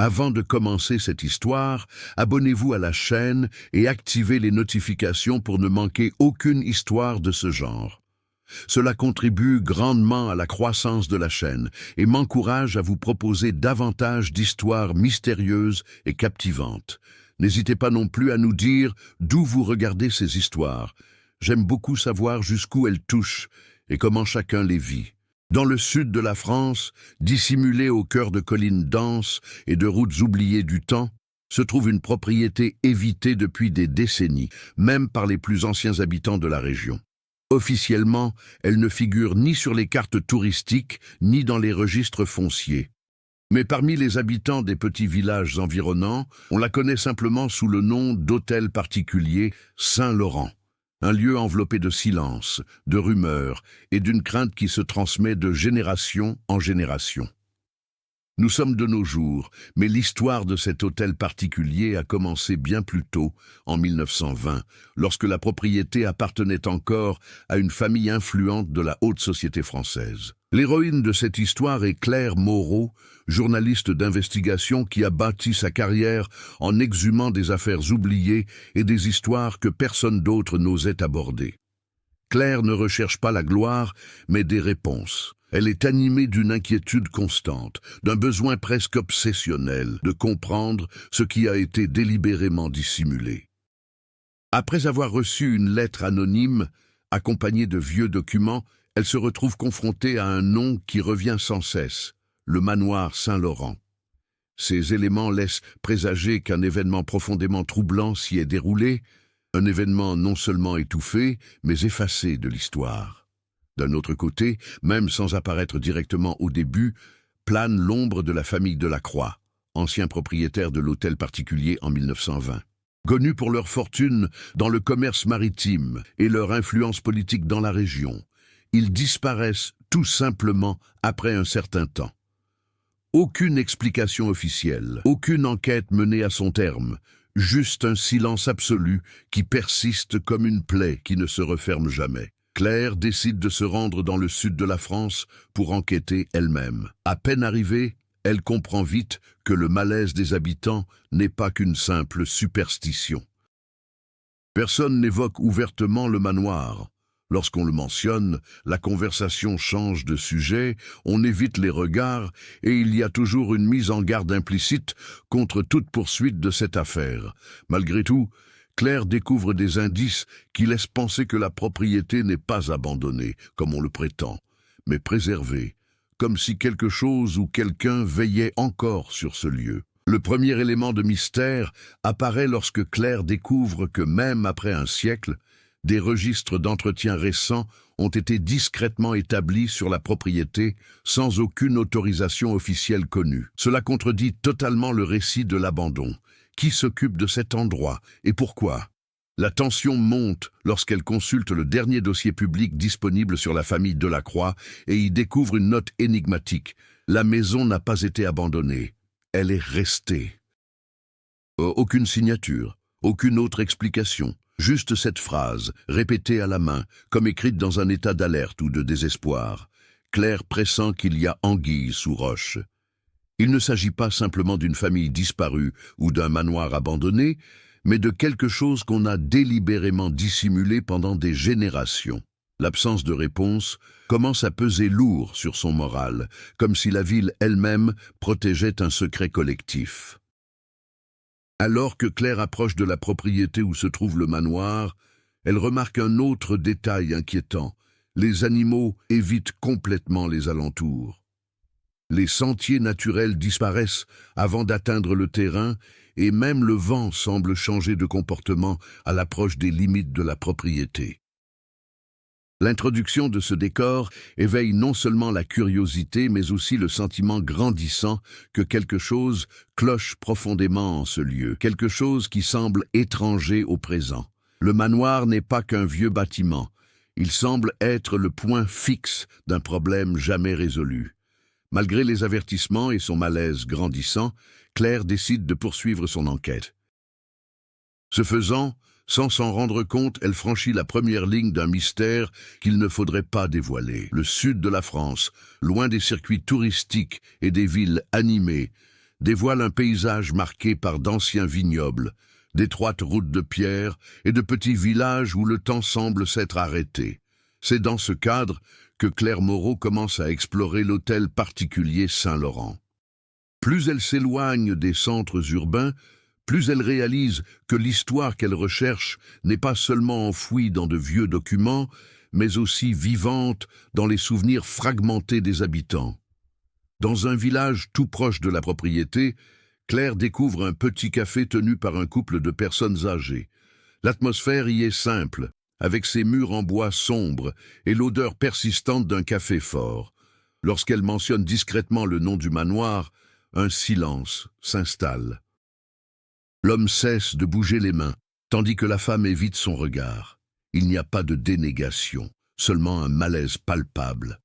Avant de commencer cette histoire, abonnez-vous à la chaîne et activez les notifications pour ne manquer aucune histoire de ce genre. Cela contribue grandement à la croissance de la chaîne et m'encourage à vous proposer davantage d'histoires mystérieuses et captivantes. N'hésitez pas non plus à nous dire d'où vous regardez ces histoires. J'aime beaucoup savoir jusqu'où elles touchent et comment chacun les vit. Dans le sud de la France, dissimulé au cœur de collines denses et de routes oubliées du temps, se trouve une propriété évitée depuis des décennies, même par les plus anciens habitants de la région. Officiellement, elle ne figure ni sur les cartes touristiques, ni dans les registres fonciers. Mais parmi les habitants des petits villages environnants, on la connaît simplement sous le nom d'hôtel particulier Saint-Laurent. Un lieu enveloppé de silence, de rumeurs et d'une crainte qui se transmet de génération en génération. Nous sommes de nos jours, mais l'histoire de cet hôtel particulier a commencé bien plus tôt, en 1920, lorsque la propriété appartenait encore à une famille influente de la haute société française. L'héroïne de cette histoire est Claire Moreau, journaliste d'investigation qui a bâti sa carrière en exhumant des affaires oubliées et des histoires que personne d'autre n'osait aborder. Claire ne recherche pas la gloire, mais des réponses. Elle est animée d'une inquiétude constante, d'un besoin presque obsessionnel de comprendre ce qui a été délibérément dissimulé. Après avoir reçu une lettre anonyme, accompagnée de vieux documents, elle se retrouve confrontée à un nom qui revient sans cesse, le manoir Saint-Laurent. Ces éléments laissent présager qu'un événement profondément troublant s'y est déroulé, un événement non seulement étouffé, mais effacé de l'histoire. D'un autre côté, même sans apparaître directement au début, plane l'ombre de la famille Delacroix, ancien propriétaire de l'hôtel particulier en 1920. Connus pour leur fortune dans le commerce maritime et leur influence politique dans la région, ils disparaissent tout simplement après un certain temps. Aucune explication officielle, aucune enquête menée à son terme, juste un silence absolu qui persiste comme une plaie qui ne se referme jamais. Claire décide de se rendre dans le sud de la France pour enquêter elle-même. À peine arrivée, elle comprend vite que le malaise des habitants n'est pas qu'une simple superstition. Personne n'évoque ouvertement le manoir. Lorsqu'on le mentionne, la conversation change de sujet, on évite les regards et il y a toujours une mise en garde implicite contre toute poursuite de cette affaire. Malgré tout, Claire découvre des indices qui laissent penser que la propriété n'est pas abandonnée, comme on le prétend, mais préservée, comme si quelque chose ou quelqu'un veillait encore sur ce lieu. Le premier élément de mystère apparaît lorsque Claire découvre que même après un siècle, des registres d'entretien récents ont été discrètement établis sur la propriété sans aucune autorisation officielle connue. Cela contredit totalement le récit de l'abandon. Qui s'occupe de cet endroit et pourquoi? La tension monte lorsqu'elle consulte le dernier dossier public disponible sur la famille Delacroix et y découvre une note énigmatique. La maison n'a pas été abandonnée, elle est restée. Aucune signature, aucune autre explication. Juste cette phrase, répétée à la main, comme écrite dans un état d'alerte ou de désespoir. Claire pressent qu'il y a anguille sous roche. Il ne s'agit pas simplement d'une famille disparue ou d'un manoir abandonné, mais de quelque chose qu'on a délibérément dissimulé pendant des générations. L'absence de réponse commence à peser lourd sur son moral, comme si la ville elle-même protégeait un secret collectif. Alors que Claire approche de la propriété où se trouve le manoir, elle remarque un autre détail inquiétant. Les animaux évitent complètement les alentours. Les sentiers naturels disparaissent avant d'atteindre le terrain et même le vent semble changer de comportement à l'approche des limites de la propriété. L'introduction de ce décor éveille non seulement la curiosité, mais aussi le sentiment grandissant que quelque chose cloche profondément en ce lieu, quelque chose qui semble étranger au présent. Le manoir n'est pas qu'un vieux bâtiment, il semble être le point fixe d'un problème jamais résolu. Malgré les avertissements et son malaise grandissant, Claire décide de poursuivre son enquête. Ce faisant, sans s'en rendre compte, elle franchit la première ligne d'un mystère qu'il ne faudrait pas dévoiler. Le sud de la France, loin des circuits touristiques et des villes animées, dévoile un paysage marqué par d'anciens vignobles, d'étroites routes de pierre et de petits villages où le temps semble s'être arrêté. C'est dans ce cadre que Claire Moreau commence à explorer l'hôtel particulier Saint-Laurent. Plus elle s'éloigne des centres urbains, plus elle réalise que l'histoire qu'elle recherche n'est pas seulement enfouie dans de vieux documents, mais aussi vivante dans les souvenirs fragmentés des habitants. Dans un village tout proche de la propriété, Claire découvre un petit café tenu par un couple de personnes âgées. L'atmosphère y est simple, avec ses murs en bois sombre et l'odeur persistante d'un café fort. Lorsqu'elle mentionne discrètement le nom du manoir, un silence s'installe. L'homme cesse de bouger les mains, tandis que la femme évite son regard. Il n'y a pas de dénégation, seulement un malaise palpable.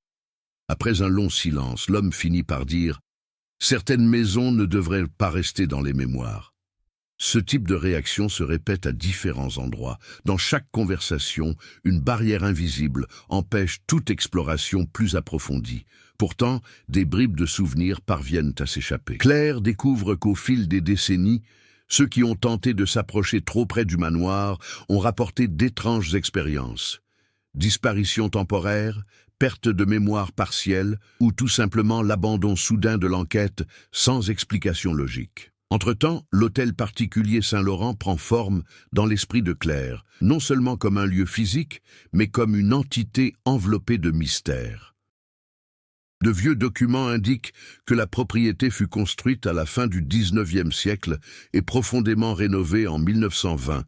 Après un long silence, l'homme finit par dire « Certaines maisons ne devraient pas rester dans les mémoires ». Ce type de réaction se répète à différents endroits. Dans chaque conversation, une barrière invisible empêche toute exploration plus approfondie. Pourtant, des bribes de souvenirs parviennent à s'échapper. Claire découvre qu'au fil des décennies, ceux qui ont tenté de s'approcher trop près du manoir ont rapporté d'étranges expériences. Disparition temporaire, perte de mémoire partielle ou tout simplement l'abandon soudain de l'enquête sans explication logique. Entre-temps, l'hôtel particulier Saint-Laurent prend forme dans l'esprit de Claire, non seulement comme un lieu physique, mais comme une entité enveloppée de mystère. De vieux documents indiquent que la propriété fut construite à la fin du XIXe siècle et profondément rénovée en 1920,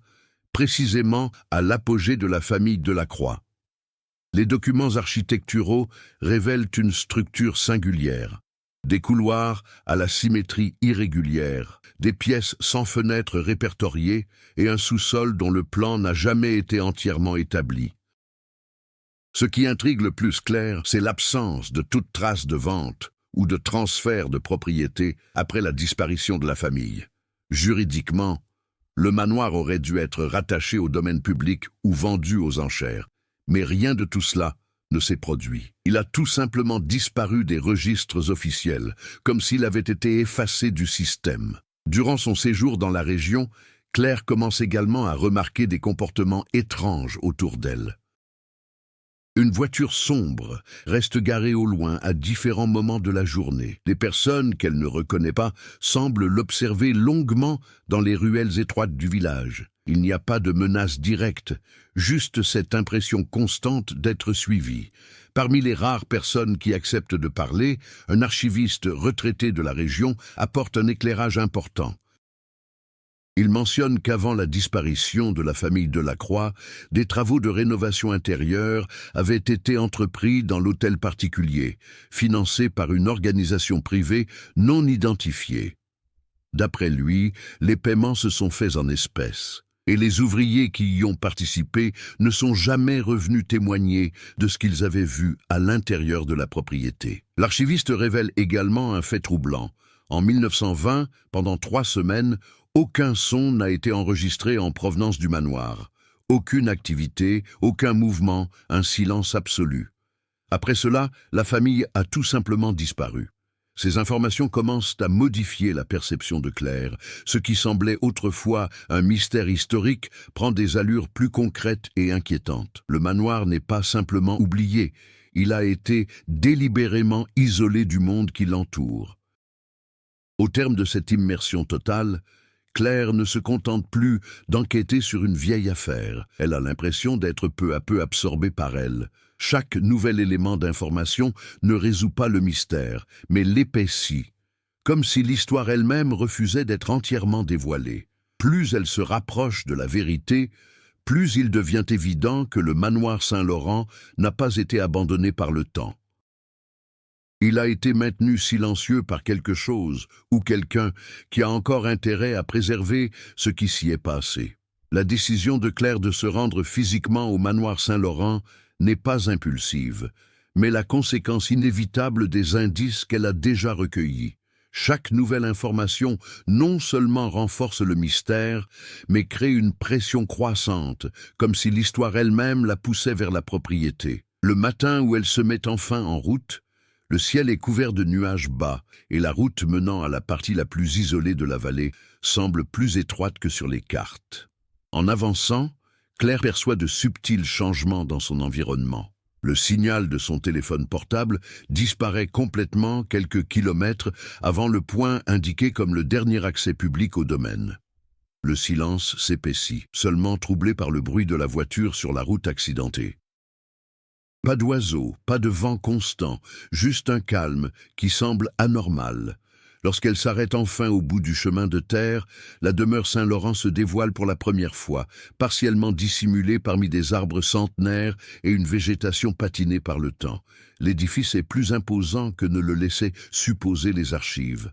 précisément à l'apogée de la famille Delacroix. Les documents architecturaux révèlent une structure singulière. Des couloirs à la symétrie irrégulière, des pièces sans fenêtres répertoriées et un sous-sol dont le plan n'a jamais été entièrement établi. Ce qui intrigue le plus Claire, c'est l'absence de toute trace de vente ou de transfert de propriété après la disparition de la famille. Juridiquement, le manoir aurait dû être rattaché au domaine public ou vendu aux enchères, mais rien de tout cela ne s'est produit. Il a tout simplement disparu des registres officiels, comme s'il avait été effacé du système. Durant son séjour dans la région, Claire commence également à remarquer des comportements étranges autour d'elle. Une voiture sombre reste garée au loin à différents moments de la journée. Les personnes qu'elle ne reconnaît pas semblent l'observer longuement dans les ruelles étroites du village. Il n'y a pas de menace directe, juste cette impression constante d'être suivie. Parmi les rares personnes qui acceptent de parler, un archiviste retraité de la région apporte un éclairage important. Il mentionne qu'avant la disparition de la famille Delacroix, des travaux de rénovation intérieure avaient été entrepris dans l'hôtel particulier, financés par une organisation privée non identifiée. D'après lui, les paiements se sont faits en espèces, et les ouvriers qui y ont participé ne sont jamais revenus témoigner de ce qu'ils avaient vu à l'intérieur de la propriété. L'archiviste révèle également un fait troublant. En 1920, pendant 3 semaines, aucun son n'a été enregistré en provenance du manoir. Aucune activité, aucun mouvement, un silence absolu. Après cela, la famille a tout simplement disparu. Ces informations commencent à modifier la perception de Claire. Ce qui semblait autrefois un mystère historique prend des allures plus concrètes et inquiétantes. Le manoir n'est pas simplement oublié, il a été délibérément isolé du monde qui l'entoure. Au terme de cette immersion totale, Claire ne se contente plus d'enquêter sur une vieille affaire. Elle a l'impression d'être peu à peu absorbée par elle. Chaque nouvel élément d'information ne résout pas le mystère, mais l'épaissit, comme si l'histoire elle-même refusait d'être entièrement dévoilée. Plus elle se rapproche de la vérité, plus il devient évident que le manoir Saint-Laurent n'a pas été abandonné par le temps. Il a été maintenu silencieux par quelque chose ou quelqu'un qui a encore intérêt à préserver ce qui s'y est passé. La décision de Claire de se rendre physiquement au manoir Saint-Laurent n'est pas impulsive, mais la conséquence inévitable des indices qu'elle a déjà recueillis. Chaque nouvelle information non seulement renforce le mystère, mais crée une pression croissante, comme si l'histoire elle-même la poussait vers la propriété. Le matin où elle se met enfin en route, Le ciel est couvert de nuages bas et la route menant à la partie la plus isolée de la vallée semble plus étroite que sur les cartes. En avançant, Claire perçoit de subtils changements dans son environnement. Le signal de son téléphone portable disparaît complètement quelques kilomètres avant le point indiqué comme le dernier accès public au domaine. Le silence s'épaissit, seulement troublé par le bruit de la voiture sur la route accidentée. Pas d'oiseaux, pas de vent constant, juste un calme qui semble anormal. Lorsqu'elle s'arrête enfin au bout du chemin de terre, la demeure Saint-Laurent se dévoile pour la première fois, partiellement dissimulée parmi des arbres centenaires et une végétation patinée par le temps. L'édifice est plus imposant que ne le laissaient supposer les archives.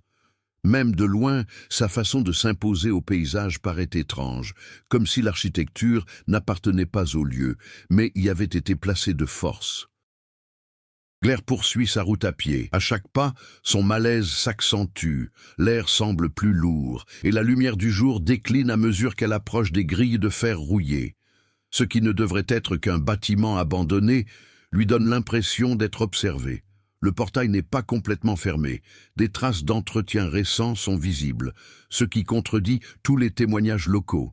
Même de loin, sa façon de s'imposer au paysage paraît étrange, comme si l'architecture n'appartenait pas au lieu, mais y avait été placée de force. Claire poursuit sa route à pied. À chaque pas, son malaise s'accentue, l'air semble plus lourd, et la lumière du jour décline à mesure qu'elle approche des grilles de fer rouillées. Ce qui ne devrait être qu'un bâtiment abandonné lui donne l'impression d'être observé. Le portail n'est pas complètement fermé. Des traces d'entretien récents sont visibles, ce qui contredit tous les témoignages locaux.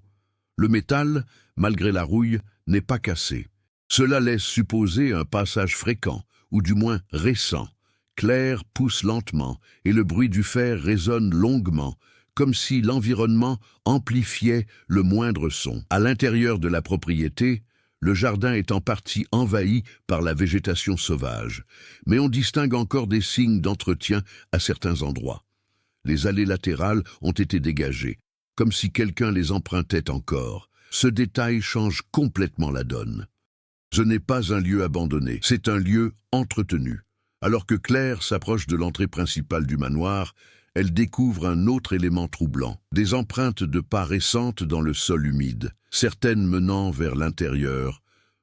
Le métal, malgré la rouille, n'est pas cassé. Cela laisse supposer un passage fréquent, ou du moins récent. Claire pousse lentement, et le bruit du fer résonne longuement, comme si l'environnement amplifiait le moindre son. À l'intérieur de la propriété, le jardin est en partie envahi par la végétation sauvage, mais on distingue encore des signes d'entretien à certains endroits. Les allées latérales ont été dégagées, comme si quelqu'un les empruntait encore. Ce détail change complètement la donne. Ce n'est pas un lieu abandonné, c'est un lieu entretenu. Alors que Claire s'approche de l'entrée principale du manoir, elle découvre un autre élément troublant, des empreintes de pas récentes dans le sol humide, certaines menant vers l'intérieur,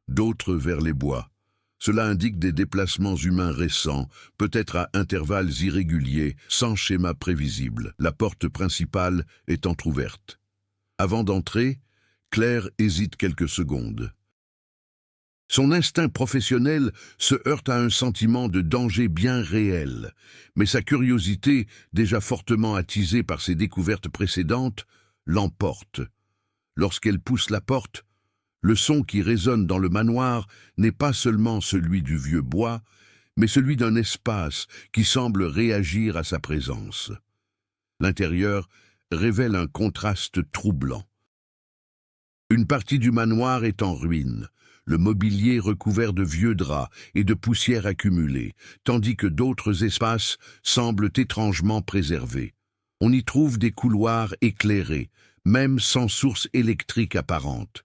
d'autres vers les bois. Cela indique des déplacements humains récents, peut-être à intervalles irréguliers, sans schéma prévisible, la porte principale est entr'ouverte. Avant d'entrer, Claire hésite quelques secondes. Son instinct professionnel se heurte à un sentiment de danger bien réel, mais sa curiosité, déjà fortement attisée par ses découvertes précédentes, l'emporte. Lorsqu'elle pousse la porte, le son qui résonne dans le manoir n'est pas seulement celui du vieux bois, mais celui d'un espace qui semble réagir à sa présence. L'intérieur révèle un contraste troublant. Une partie du manoir est en ruine, le mobilier recouvert de vieux draps et de poussière accumulée, tandis que d'autres espaces semblent étrangement préservés. On y trouve des couloirs éclairés, même sans source électrique apparente.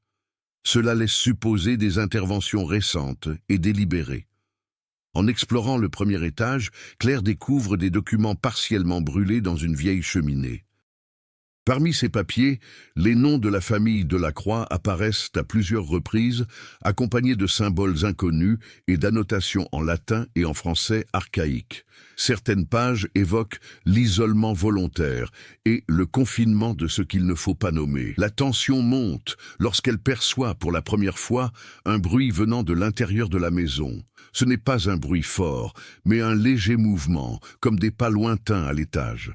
Cela laisse supposer des interventions récentes et délibérées. En explorant le premier étage, Claire découvre des documents partiellement brûlés dans une vieille cheminée. Parmi ces papiers, les noms de la famille Delacroix apparaissent à plusieurs reprises, accompagnés de symboles inconnus et d'annotations en latin et en français archaïque. Certaines pages évoquent l'isolement volontaire et le confinement de ce qu'il ne faut pas nommer. La tension monte lorsqu'elle perçoit pour la première fois un bruit venant de l'intérieur de la maison. Ce n'est pas un bruit fort, mais un léger mouvement, comme des pas lointains à l'étage.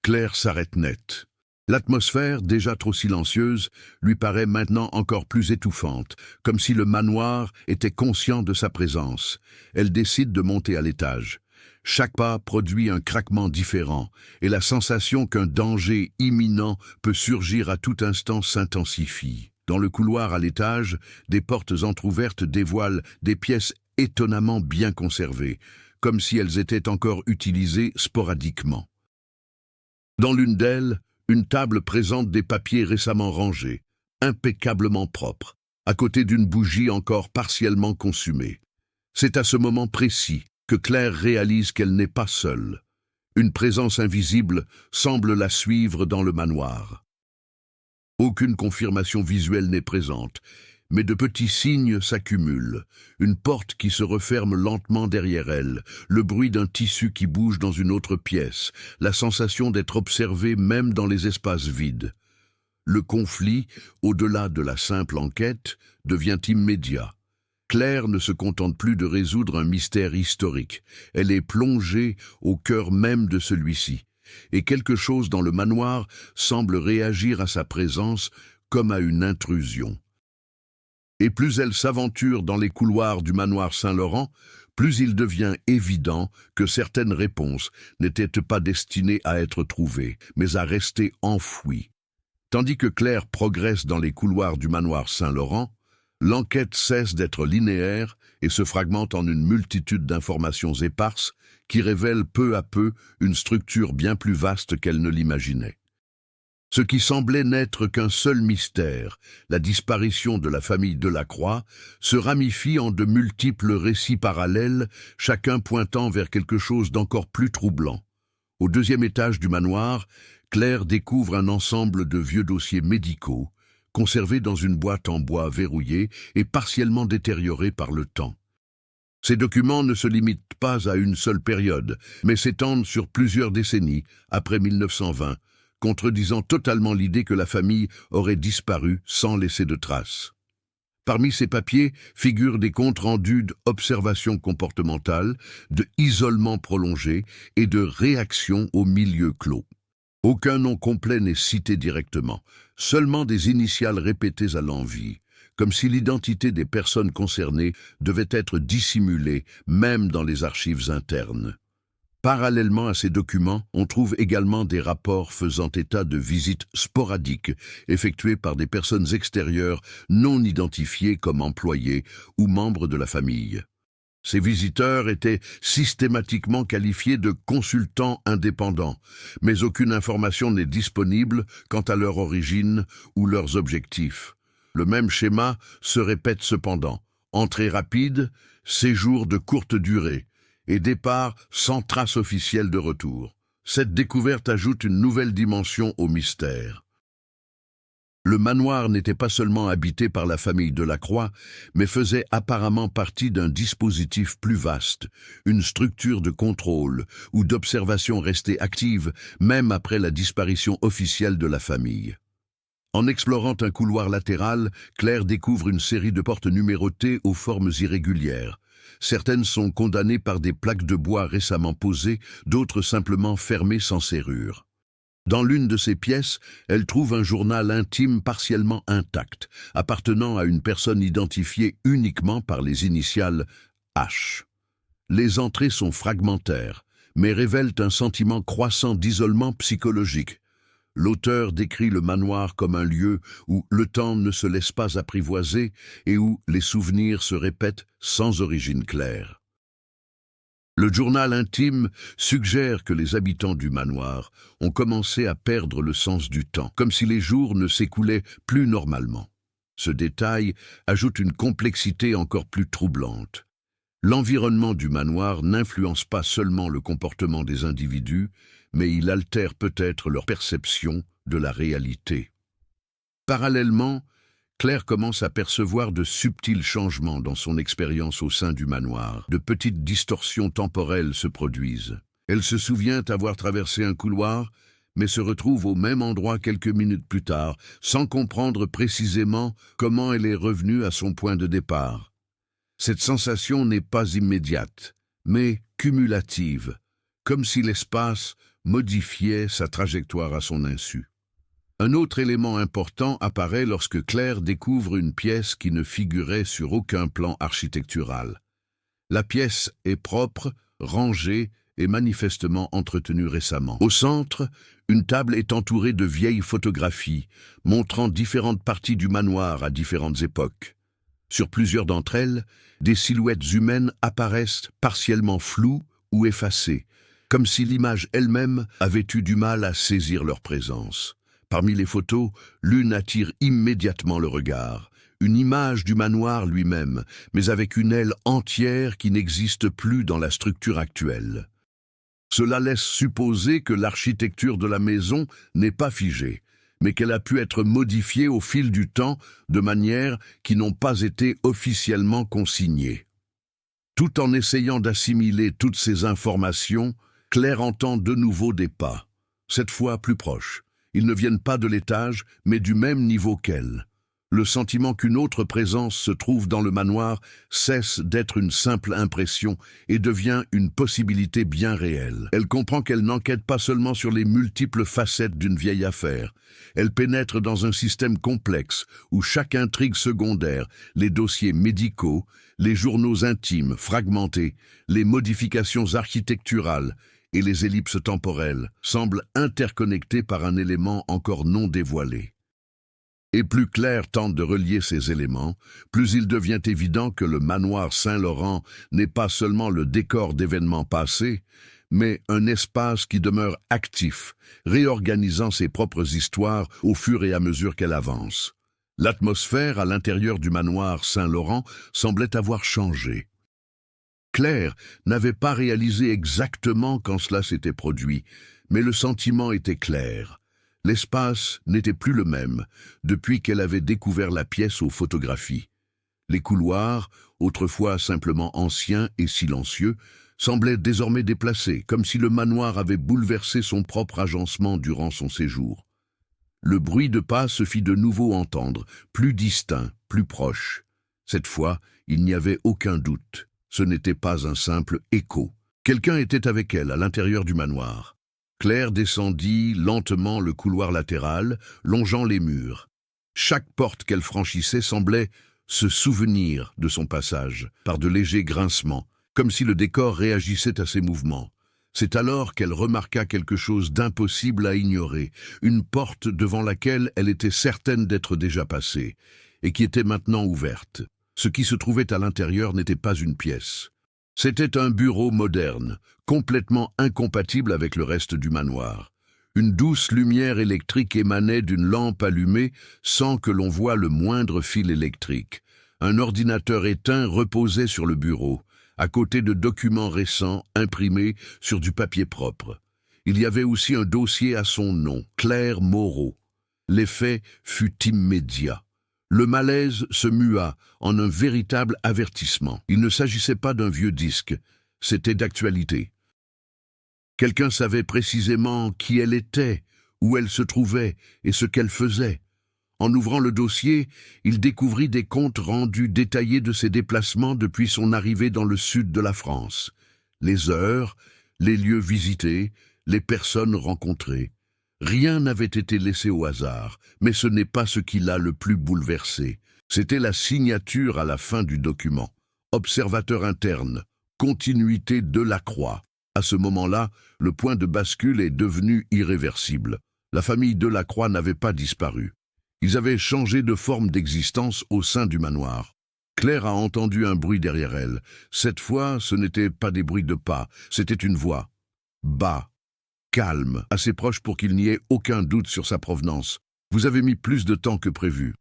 Claire s'arrête net. L'atmosphère, déjà trop silencieuse, lui paraît maintenant encore plus étouffante, comme si le manoir était conscient de sa présence. Elle décide de monter à l'étage. Chaque pas produit un craquement différent, et la sensation qu'un danger imminent peut surgir à tout instant s'intensifie. Dans le couloir à l'étage, des portes entr'ouvertes dévoilent des pièces étonnamment bien conservées, comme si elles étaient encore utilisées sporadiquement. Dans l'une d'elles, une table présente des papiers récemment rangés, impeccablement propres, à côté d'une bougie encore partiellement consumée. C'est à ce moment précis que Claire réalise qu'elle n'est pas seule. Une présence invisible semble la suivre dans le manoir. Aucune confirmation visuelle n'est présente, mais de petits signes s'accumulent. Une porte qui se referme lentement derrière elle, le bruit d'un tissu qui bouge dans une autre pièce, la sensation d'être observée même dans les espaces vides. Le conflit, au-delà de la simple enquête, devient immédiat. Claire ne se contente plus de résoudre un mystère historique. Elle est plongée au cœur même de celui-ci. Et quelque chose dans le manoir semble réagir à sa présence comme à une intrusion. Et plus elle s'aventure dans les couloirs du manoir Saint-Laurent, plus il devient évident que certaines réponses n'étaient pas destinées à être trouvées, mais à rester enfouies. Tandis que Claire progresse dans les couloirs du manoir Saint-Laurent, l'enquête cesse d'être linéaire et se fragmente en une multitude d'informations éparses qui révèlent peu à peu une structure bien plus vaste qu'elle ne l'imaginait. Ce qui semblait n'être qu'un seul mystère, la disparition de la famille Delacroix, se ramifie en de multiples récits parallèles, chacun pointant vers quelque chose d'encore plus troublant. Au deuxième étage du manoir, Claire découvre un ensemble de vieux dossiers médicaux, conservés dans une boîte en bois verrouillée et partiellement détériorée par le temps. Ces documents ne se limitent pas à une seule période, mais s'étendent sur plusieurs décennies, après 1920, contredisant totalement l'idée que la famille aurait disparu sans laisser de traces. Parmi ces papiers figurent des comptes rendus d'observations comportementales, de isolement prolongé et de réactions au milieu clos. Aucun nom complet n'est cité directement, seulement des initiales répétées à l'envi, comme si l'identité des personnes concernées devait être dissimulée, même dans les archives internes. Parallèlement à ces documents, on trouve également des rapports faisant état de visites sporadiques effectuées par des personnes extérieures non identifiées comme employés ou membres de la famille. Ces visiteurs étaient systématiquement qualifiés de consultants indépendants, mais aucune information n'est disponible quant à leur origine ou leurs objectifs. Le même schéma se répète cependant. Entrée rapide, séjour de courte durée, et départ sans trace officielle de retour. Cette découverte ajoute une nouvelle dimension au mystère. Le manoir n'était pas seulement habité par la famille Delacroix, mais faisait apparemment partie d'un dispositif plus vaste, une structure de contrôle ou d'observation restée active même après la disparition officielle de la famille. En explorant un couloir latéral, Claire découvre une série de portes numérotées aux formes irrégulières. Certaines sont condamnées par des plaques de bois récemment posées, d'autres simplement fermées sans serrure. Dans l'une de ces pièces, elle trouve un journal intime partiellement intact, appartenant à une personne identifiée uniquement par les initiales H. Les entrées sont fragmentaires, mais révèlent un sentiment croissant d'isolement psychologique. L'auteur décrit le manoir comme un lieu où le temps ne se laisse pas apprivoiser et où les souvenirs se répètent sans origine claire. Le journal intime suggère que les habitants du manoir ont commencé à perdre le sens du temps, comme si les jours ne s'écoulaient plus normalement. Ce détail ajoute une complexité encore plus troublante. L'environnement du manoir n'influence pas seulement le comportement des individus, mais il altère peut-être leur perception de la réalité. Parallèlement, Claire commence à percevoir de subtils changements dans son expérience au sein du manoir. De petites distorsions temporelles se produisent. Elle se souvient avoir traversé un couloir, mais se retrouve au même endroit quelques minutes plus tard, sans comprendre précisément comment elle est revenue à son point de départ. Cette sensation n'est pas immédiate, mais cumulative, comme si l'espace modifiait sa trajectoire à son insu. Un autre élément important apparaît lorsque Claire découvre une pièce qui ne figurait sur aucun plan architectural. La pièce est propre, rangée et manifestement entretenue récemment. Au centre, une table est entourée de vieilles photographies, montrant différentes parties du manoir à différentes époques. Sur plusieurs d'entre elles, des silhouettes humaines apparaissent partiellement floues ou effacées, comme si l'image elle-même avait eu du mal à saisir leur présence. Parmi les photos, l'une attire immédiatement le regard, une image du manoir lui-même, mais avec une aile entière qui n'existe plus dans la structure actuelle. Cela laisse supposer que l'architecture de la maison n'est pas figée, mais qu'elle a pu être modifiée au fil du temps de manière qui n'ont pas été officiellement consignées. Tout en essayant d'assimiler toutes ces informations, Claire entend de nouveau des pas, cette fois plus proches. Ils ne viennent pas de l'étage, mais du même niveau qu'elle. Le sentiment qu'une autre présence se trouve dans le manoir cesse d'être une simple impression et devient une possibilité bien réelle. Elle comprend qu'elle n'enquête pas seulement sur les multiples facettes d'une vieille affaire. Elle pénètre dans un système complexe où chaque intrigue secondaire, les dossiers médicaux, les journaux intimes fragmentés, les modifications architecturales et les ellipses temporelles semblent interconnectées par un élément encore non dévoilé. Et plus Claire tente de relier ces éléments, plus il devient évident que le manoir Saint-Laurent n'est pas seulement le décor d'événements passés, mais un espace qui demeure actif, réorganisant ses propres histoires au fur et à mesure qu'elle avance. L'atmosphère à l'intérieur du manoir Saint-Laurent semblait avoir changé. Claire n'avait pas réalisé exactement quand cela s'était produit, mais le sentiment était clair. L'espace n'était plus le même depuis qu'elle avait découvert la pièce aux photographies. Les couloirs, autrefois simplement anciens et silencieux, semblaient désormais déplacés, comme si le manoir avait bouleversé son propre agencement durant son séjour. Le bruit de pas se fit de nouveau entendre, plus distinct, plus proche. Cette fois, il n'y avait aucun doute. Ce n'était pas un simple écho. Quelqu'un était avec elle à l'intérieur du manoir. Claire descendit lentement le couloir latéral, longeant les murs. Chaque porte qu'elle franchissait semblait se souvenir de son passage, par de légers grincements, comme si le décor réagissait à ses mouvements. C'est alors qu'elle remarqua quelque chose d'impossible à ignorer, une porte devant laquelle elle était certaine d'être déjà passée, et qui était maintenant ouverte. Ce qui se trouvait à l'intérieur n'était pas une pièce. C'était un bureau moderne, complètement incompatible avec le reste du manoir. Une douce lumière électrique émanait d'une lampe allumée sans que l'on voie le moindre fil électrique. Un ordinateur éteint reposait sur le bureau, à côté de documents récents imprimés sur du papier propre. Il y avait aussi un dossier à son nom, Claire Moreau. L'effet fut immédiat. Le malaise se mua en un véritable avertissement. Il ne s'agissait pas d'un vieux disque, c'était d'actualité. Quelqu'un savait précisément qui elle était, où elle se trouvait et ce qu'elle faisait. En ouvrant le dossier, il découvrit des comptes rendus détaillés de ses déplacements depuis son arrivée dans le sud de la France. Les heures, les lieux visités, les personnes rencontrées. Rien n'avait été laissé au hasard, mais ce n'est pas ce qui l'a le plus bouleversé. C'était la signature à la fin du document. Observateur interne, continuité Delacroix. À ce moment-là, le point de bascule est devenu irréversible. La famille Delacroix n'avait pas disparu. Ils avaient changé de forme d'existence au sein du manoir. Claire a entendu un bruit derrière elle. Cette fois, ce n'était pas des bruits de pas, c'était une voix. Bas. Calme, assez proche pour qu'il n'y ait aucun doute sur sa provenance. Vous avez mis plus de temps que prévu.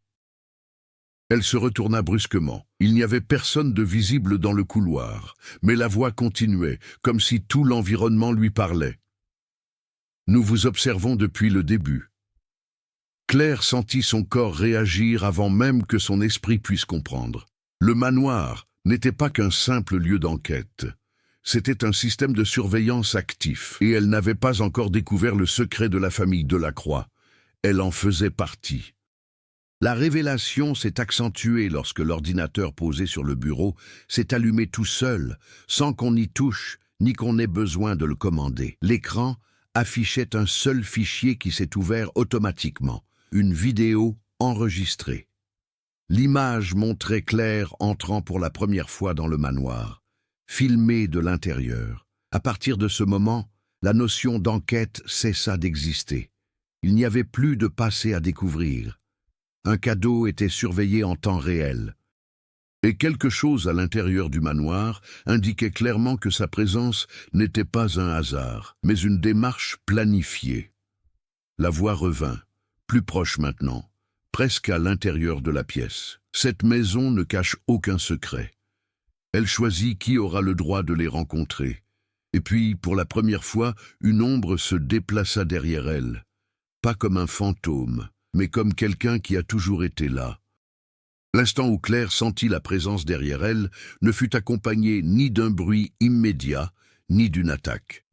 Elle se retourna brusquement. Il n'y avait personne de visible dans le couloir, mais la voix continuait, comme si tout l'environnement lui parlait. Nous vous observons depuis le début. Claire sentit son corps réagir avant même que son esprit puisse comprendre. Le manoir n'était pas qu'un simple lieu d'enquête. C'était un système de surveillance actif, et elle n'avait pas encore découvert le secret de la famille Delacroix. Elle en faisait partie. La révélation s'est accentuée lorsque l'ordinateur posé sur le bureau s'est allumé tout seul, sans qu'on y touche, ni qu'on ait besoin de le commander. L'écran affichait un seul fichier qui s'est ouvert automatiquement, une vidéo enregistrée. L'image montrait Claire entrant pour la première fois dans le manoir. Filmé de l'intérieur. À partir de ce moment, la notion d'enquête cessa d'exister. Il n'y avait plus de passé à découvrir. Un cadeau était surveillé en temps réel. Et quelque chose à l'intérieur du manoir indiquait clairement que sa présence n'était pas un hasard, mais une démarche planifiée. La voix revint, plus proche maintenant, presque à l'intérieur de la pièce. Cette maison ne cache aucun secret. Elle choisit qui aura le droit de les rencontrer. Et puis, pour la première fois, une ombre se déplaça derrière elle. Pas comme un fantôme, mais comme quelqu'un qui a toujours été là. L'instant où Claire sentit la présence derrière elle ne fut accompagné ni d'un bruit immédiat, ni d'une attaque.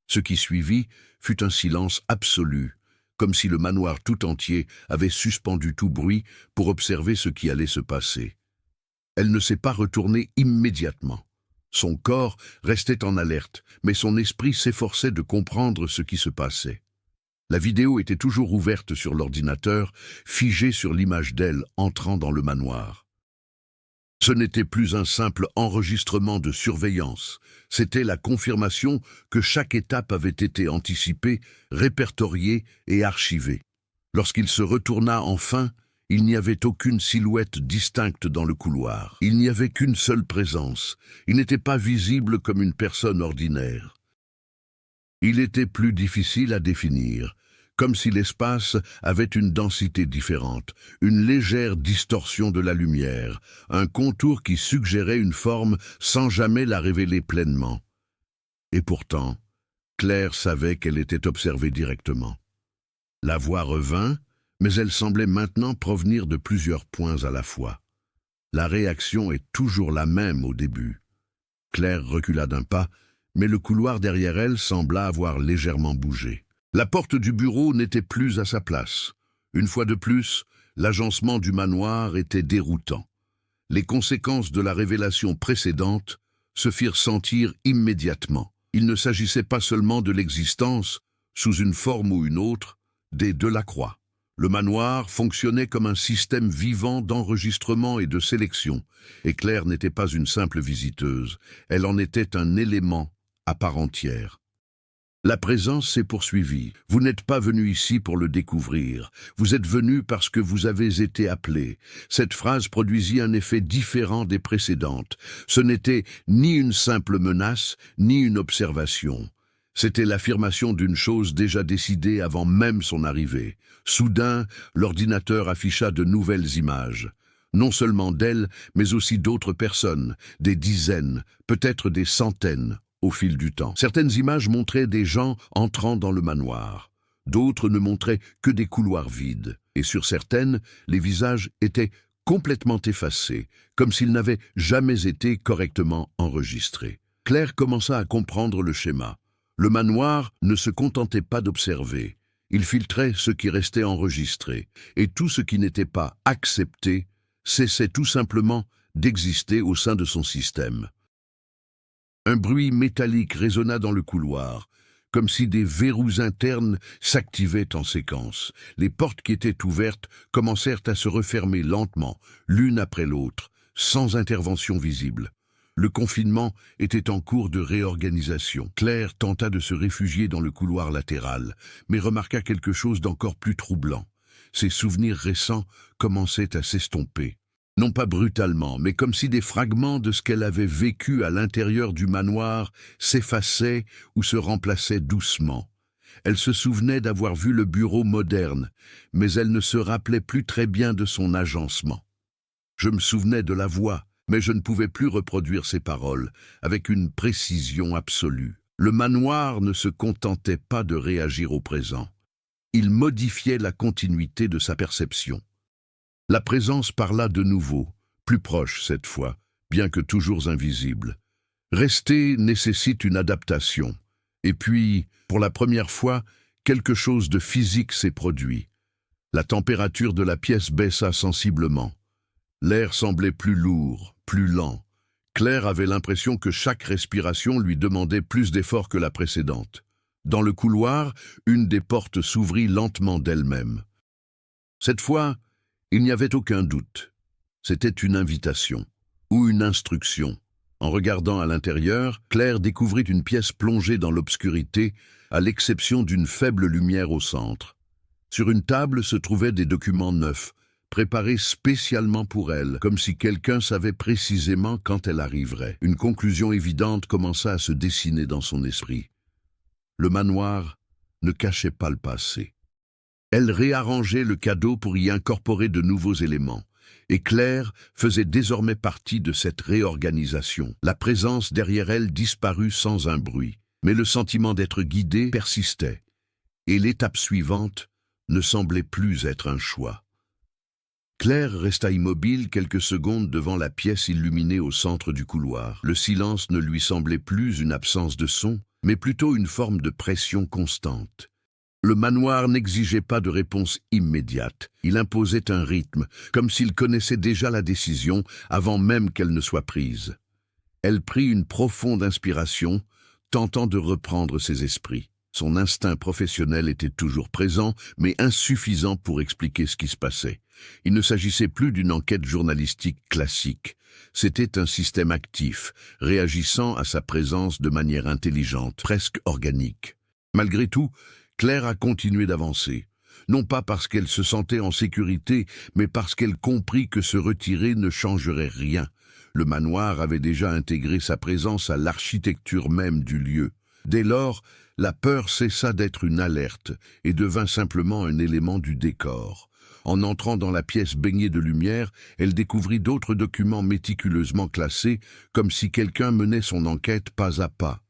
Ce qui suivit fut un silence absolu, comme si le manoir tout entier avait suspendu tout bruit pour observer ce qui allait se passer. Elle ne s'est pas retournée immédiatement. Son corps restait en alerte, mais son esprit s'efforçait de comprendre ce qui se passait. La vidéo était toujours ouverte sur l'ordinateur, figée sur l'image d'elle entrant dans le manoir. Ce n'était plus un simple enregistrement de surveillance, c'était la confirmation que chaque étape avait été anticipée, répertoriée et archivée. Lorsqu'il se retourna enfin, il n'y avait aucune silhouette distincte dans le couloir. Il n'y avait qu'une seule présence. Il n'était pas visible comme une personne ordinaire. Il était plus difficile à définir, comme si l'espace avait une densité différente, une légère distorsion de la lumière, un contour qui suggérait une forme sans jamais la révéler pleinement. Et pourtant, Claire savait qu'elle était observée directement. La voix revint, mais elle semblait maintenant provenir de plusieurs points à la fois. La réaction est toujours la même au début. Claire recula d'un pas, mais le couloir derrière elle sembla avoir légèrement bougé. La porte du bureau n'était plus à sa place. Une fois de plus, l'agencement du manoir était déroutant. Les conséquences de la révélation précédente se firent sentir immédiatement. Il ne s'agissait pas seulement de l'existence, sous une forme ou une autre, des Delacroix. Le manoir fonctionnait comme un système vivant d'enregistrement et de sélection, et Claire n'était pas une simple visiteuse, elle en était un élément à part entière. La présence s'est poursuivie. Vous n'êtes pas venu ici pour le découvrir. Vous êtes venu parce que vous avez été appelé. Cette phrase produisit un effet différent des précédentes. Ce n'était ni une simple menace, ni une observation. C'était l'affirmation d'une chose déjà décidée avant même son arrivée. Soudain, l'ordinateur afficha de nouvelles images. Non seulement d'elle, mais aussi d'autres personnes, des dizaines, peut-être des centaines, au fil du temps. Certaines images montraient des gens entrant dans le manoir. D'autres ne montraient que des couloirs vides. Et sur certaines, les visages étaient complètement effacés, comme s'ils n'avaient jamais été correctement enregistrés. Claire commença à comprendre le schéma. Le manoir ne se contentait pas d'observer. Il filtrait ce qui restait enregistré, et tout ce qui n'était pas accepté cessait tout simplement d'exister au sein de son système. Un bruit métallique résonna dans le couloir, comme si des verrous internes s'activaient en séquence. Les portes qui étaient ouvertes commencèrent à se refermer lentement, l'une après l'autre, sans intervention visible. Le confinement était en cours de réorganisation. Claire tenta de se réfugier dans le couloir latéral, mais remarqua quelque chose d'encore plus troublant. Ses souvenirs récents commençaient à s'estomper. Non pas brutalement, mais comme si des fragments de ce qu'elle avait vécu à l'intérieur du manoir s'effaçaient ou se remplaçaient doucement. Elle se souvenait d'avoir vu le bureau moderne, mais elle ne se rappelait plus très bien de son agencement. Je me souvenais de la voix, mais je ne pouvais plus reproduire ses paroles avec une précision absolue. Le manoir ne se contentait pas de réagir au présent. Il modifiait la continuité de sa perception. La présence parla de nouveau, plus proche cette fois, bien que toujours invisible. Rester nécessite une adaptation. Et puis, pour la première fois, quelque chose de physique s'est produit. La température de la pièce baissa sensiblement. L'air semblait plus lourd, plus lent. Claire avait l'impression que chaque respiration lui demandait plus d'effort que la précédente. Dans le couloir, une des portes s'ouvrit lentement d'elle-même. Cette fois, il n'y avait aucun doute. C'était une invitation, ou une instruction. En regardant à l'intérieur, Claire découvrit une pièce plongée dans l'obscurité, à l'exception d'une faible lumière au centre. Sur une table se trouvaient des documents neufs, préparés spécialement pour elle, comme si quelqu'un savait précisément quand elle arriverait. Une conclusion évidente commença à se dessiner dans son esprit. Le manoir ne cachait pas le passé. Elle réarrangeait le cadeau pour y incorporer de nouveaux éléments, et Claire faisait désormais partie de cette réorganisation. La présence derrière elle disparut sans un bruit, mais le sentiment d'être guidée persistait, et l'étape suivante ne semblait plus être un choix. Claire resta immobile quelques secondes devant la pièce illuminée au centre du couloir. Le silence ne lui semblait plus une absence de son, mais plutôt une forme de pression constante. Le manoir n'exigeait pas de réponse immédiate. Il imposait un rythme, comme s'il connaissait déjà la décision avant même qu'elle ne soit prise. Elle prit une profonde inspiration, tentant de reprendre ses esprits. Son instinct professionnel était toujours présent, mais insuffisant pour expliquer ce qui se passait. Il ne s'agissait plus d'une enquête journalistique classique. C'était un système actif, réagissant à sa présence de manière intelligente, presque organique. Malgré tout, Claire a continué d'avancer. Non pas parce qu'elle se sentait en sécurité, mais parce qu'elle comprit que se retirer ne changerait rien. Le manoir avait déjà intégré sa présence à l'architecture même du lieu. Dès lors, la peur cessa d'être une alerte et devint simplement un élément du décor. En entrant dans la pièce baignée de lumière, elle découvrit d'autres documents méticuleusement classés, comme si quelqu'un menait son enquête pas à pas.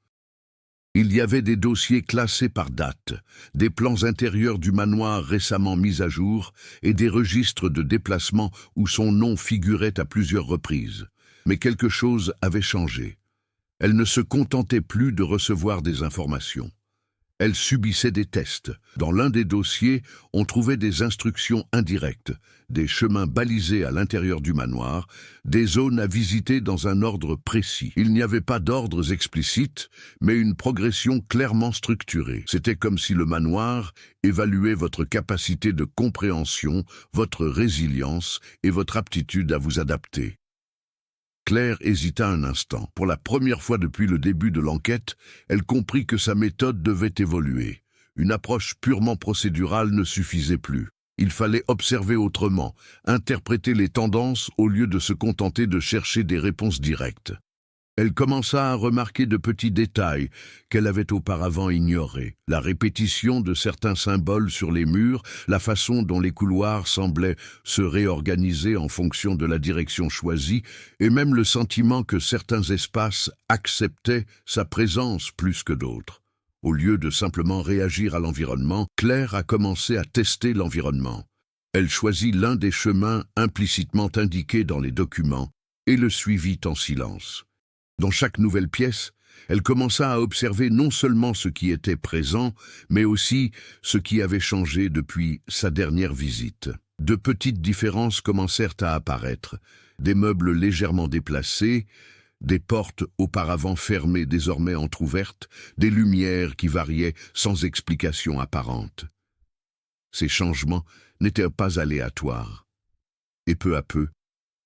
Il y avait des dossiers classés par date, des plans intérieurs du manoir récemment mis à jour et des registres de déplacement où son nom figurait à plusieurs reprises. Mais quelque chose avait changé. Elle ne se contentait plus de recevoir des informations. Elle subissait des tests. Dans l'un des dossiers, on trouvait des instructions indirectes, des chemins balisés à l'intérieur du manoir, des zones à visiter dans un ordre précis. Il n'y avait pas d'ordres explicites, mais une progression clairement structurée. C'était comme si le manoir évaluait votre capacité de compréhension, votre résilience et votre aptitude à vous adapter. Claire hésita un instant. Pour la première fois depuis le début de l'enquête, elle comprit que sa méthode devait évoluer. Une approche purement procédurale ne suffisait plus. Il fallait observer autrement, interpréter les tendances au lieu de se contenter de chercher des réponses directes. Elle commença à remarquer de petits détails qu'elle avait auparavant ignorés. La répétition de certains symboles sur les murs, la façon dont les couloirs semblaient se réorganiser en fonction de la direction choisie, et même le sentiment que certains espaces acceptaient sa présence plus que d'autres. Au lieu de simplement réagir à l'environnement, Claire a commencé à tester l'environnement. Elle choisit l'un des chemins implicitement indiqués dans les documents et le suivit en silence. Dans chaque nouvelle pièce, elle commença à observer non seulement ce qui était présent, mais aussi ce qui avait changé depuis sa dernière visite. De petites différences commencèrent à apparaître, des meubles légèrement déplacés, des portes auparavant fermées désormais entr'ouvertes, des lumières qui variaient sans explication apparente. Ces changements n'étaient pas aléatoires. Et peu à peu,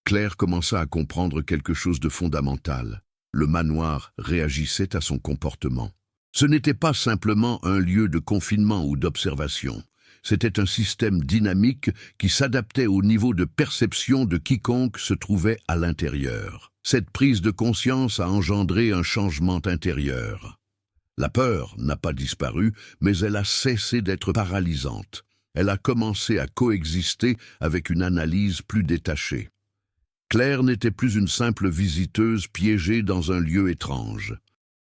Claire commença à comprendre quelque chose de fondamental. Le manoir réagissait à son comportement. Ce n'était pas simplement un lieu de confinement ou d'observation. C'était un système dynamique qui s'adaptait au niveau de perception de quiconque se trouvait à l'intérieur. Cette prise de conscience a engendré un changement intérieur. La peur n'a pas disparu, mais elle a cessé d'être paralysante. Elle a commencé à coexister avec une analyse plus détachée. Claire n'était plus une simple visiteuse piégée dans un lieu étrange.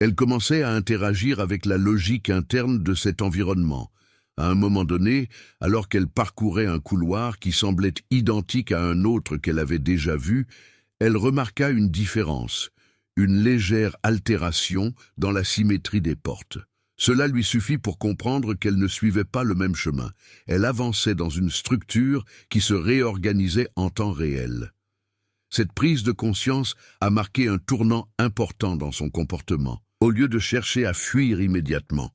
Elle commençait à interagir avec la logique interne de cet environnement. À un moment donné, alors qu'elle parcourait un couloir qui semblait identique à un autre qu'elle avait déjà vu, elle remarqua une différence, une légère altération dans la symétrie des portes. Cela lui suffit pour comprendre qu'elle ne suivait pas le même chemin. Elle avançait dans une structure qui se réorganisait en temps réel. Cette prise de conscience a marqué un tournant important dans son comportement. Au lieu de chercher à fuir immédiatement,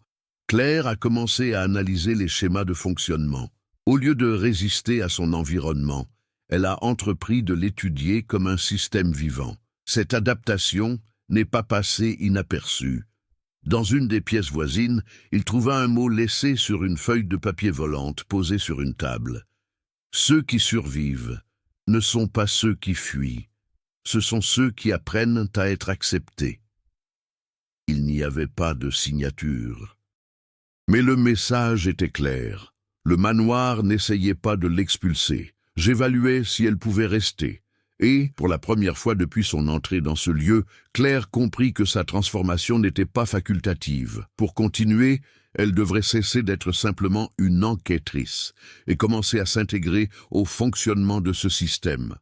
Claire a commencé à analyser les schémas de fonctionnement. Au lieu de résister à son environnement, elle a entrepris de l'étudier comme un système vivant. Cette adaptation n'est pas passée inaperçue. Dans une des pièces voisines, il trouva un mot laissé sur une feuille de papier volante posée sur une table. Ceux qui survivent ne sont pas ceux qui fuient, ce sont ceux qui apprennent à être acceptés. Il n'y avait pas de signature. Mais le message était clair. Le manoir n'essayait pas de l'expulser. J'évaluais si elle pouvait rester. Et, pour la première fois depuis son entrée dans ce lieu, Claire comprit que sa transformation n'était pas facultative. Pour continuer, elle devrait cesser d'être simplement une enquêtrice et commencer à s'intégrer au fonctionnement de ce système.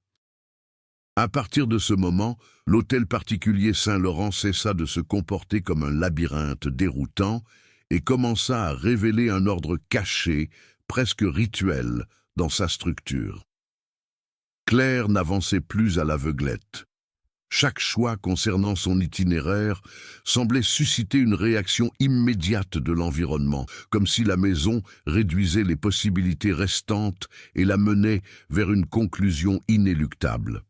À partir de ce moment, l'hôtel particulier Saint-Laurent cessa de se comporter comme un labyrinthe déroutant et commença à révéler un ordre caché, presque rituel, dans sa structure. Claire n'avançait plus à l'aveuglette. Chaque choix concernant son itinéraire semblait susciter une réaction immédiate de l'environnement, comme si la maison réduisait les possibilités restantes et la menait vers une conclusion inéluctable.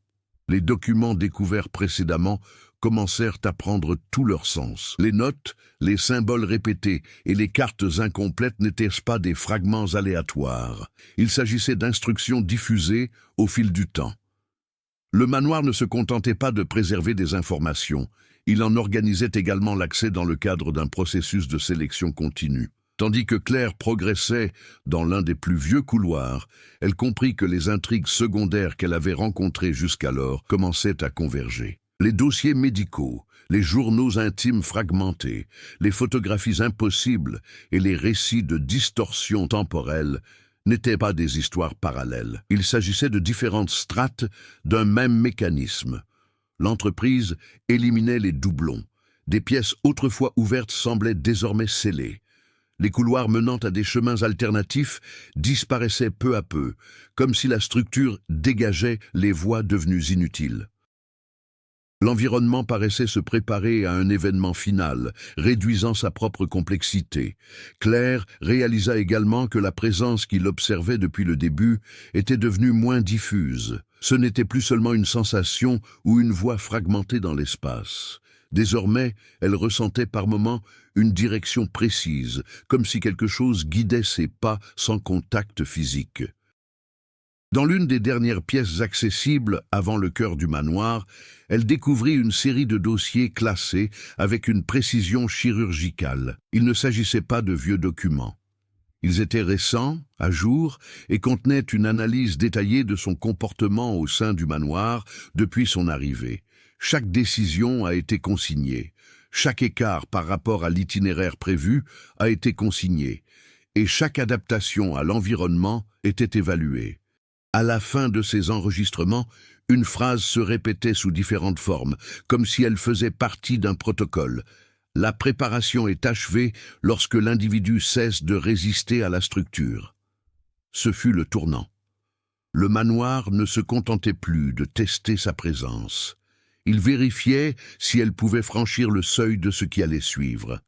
Les documents découverts précédemment commencèrent à prendre tout leur sens. Les notes, les symboles répétés et les cartes incomplètes n'étaient pas des fragments aléatoires. Il s'agissait d'instructions diffusées au fil du temps. Le manoir ne se contentait pas de préserver des informations, il en organisait également l'accès dans le cadre d'un processus de sélection continue. Tandis que Claire progressait dans l'un des plus vieux couloirs, elle comprit que les intrigues secondaires qu'elle avait rencontrées jusqu'alors commençaient à converger. Les dossiers médicaux, les journaux intimes fragmentés, les photographies impossibles et les récits de distorsions temporelles n'étaient pas des histoires parallèles. Il s'agissait de différentes strates d'un même mécanisme. L'entreprise éliminait les doublons. Des pièces autrefois ouvertes semblaient désormais scellées. Les couloirs menant à des chemins alternatifs disparaissaient peu à peu, comme si la structure dégageait les voies devenues inutiles. L'environnement paraissait se préparer à un événement final, réduisant sa propre complexité. Claire réalisa également que la présence qu'il observait depuis le début était devenue moins diffuse. Ce n'était plus seulement une sensation ou une voix fragmentée dans l'espace. Désormais, elle ressentait par moments une direction précise, comme si quelque chose guidait ses pas sans contact physique. Dans l'une des dernières pièces accessibles avant le cœur du manoir, elle découvrit une série de dossiers classés avec une précision chirurgicale. Il ne s'agissait pas de vieux documents. Ils étaient récents, à jour, et contenaient une analyse détaillée de son comportement au sein du manoir depuis son arrivée. Chaque décision a été consignée. Chaque écart par rapport à l'itinéraire prévu a été consigné. Et chaque adaptation à l'environnement était évaluée. À la fin de ces enregistrements, une phrase se répétait sous différentes formes, comme si elle faisait partie d'un protocole. La préparation est achevée lorsque l'individu cesse de résister à la structure. Ce fut le tournant. Le manoir ne se contentait plus de tester sa présence. Il vérifiait si elle pouvait franchir le seuil de ce qui allait suivre.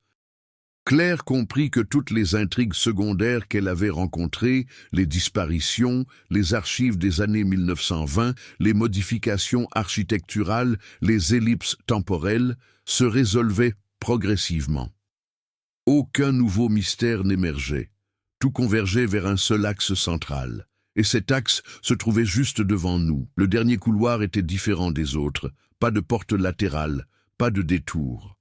Claire comprit que toutes les intrigues secondaires qu'elle avait rencontrées, les disparitions, les archives des années 1920, les modifications architecturales, les ellipses temporelles, se résolvaient progressivement. Aucun nouveau mystère n'émergeait. Tout convergeait vers un seul axe central. Et cet axe se trouvait juste devant nous. Le dernier couloir était différent des autres. Pas de porte latérale, pas de détour.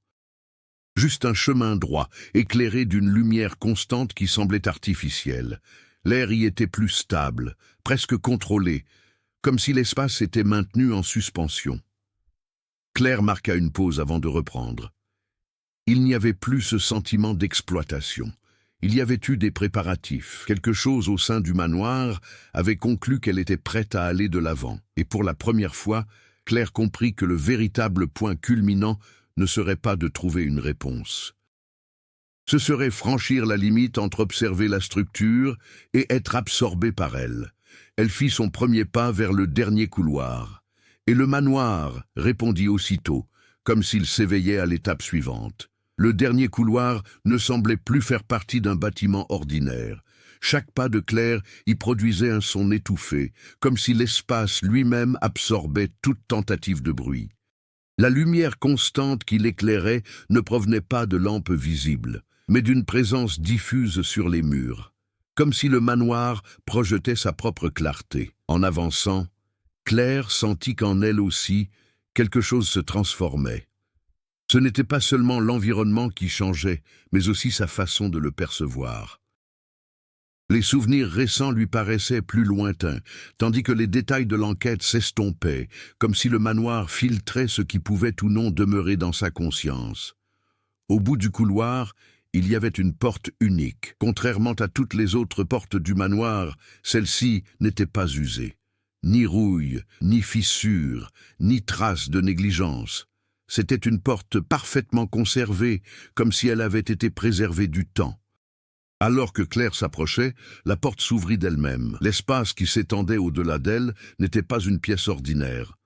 Juste un chemin droit, éclairé d'une lumière constante qui semblait artificielle. L'air y était plus stable, presque contrôlé, comme si l'espace était maintenu en suspension. Claire marqua une pause avant de reprendre. Il n'y avait plus ce sentiment d'exploitation. Il y avait eu des préparatifs. Quelque chose au sein du manoir avait conclu qu'elle était prête à aller de l'avant. Et pour la première fois, Claire comprit que le véritable point culminant ne serait pas de trouver une réponse. Ce serait franchir la limite entre observer la structure et être absorbé par elle. Elle fit son premier pas vers le dernier couloir. Et le manoir répondit aussitôt, comme s'il s'éveillait à l'étape suivante. Le dernier couloir ne semblait plus faire partie d'un bâtiment ordinaire. Chaque pas de Claire y produisait un son étouffé, comme si l'espace lui-même absorbait toute tentative de bruit. La lumière constante qui l'éclairait ne provenait pas de lampes visibles, mais d'une présence diffuse sur les murs, comme si le manoir projetait sa propre clarté. En avançant, Claire sentit qu'en elle aussi, quelque chose se transformait. Ce n'était pas seulement l'environnement qui changeait, mais aussi sa façon de le percevoir. Les souvenirs récents lui paraissaient plus lointains, tandis que les détails de l'enquête s'estompaient, comme si le manoir filtrait ce qui pouvait ou non demeurer dans sa conscience. Au bout du couloir, il y avait une porte unique. Contrairement à toutes les autres portes du manoir, celle-ci n'était pas usée. Ni rouille, ni fissure, ni trace de négligence. C'était une porte parfaitement conservée, comme si elle avait été préservée du temps. Alors que Claire s'approchait, la porte s'ouvrit d'elle-même. L'espace qui s'étendait au-delà d'elle n'était pas une pièce ordinaire.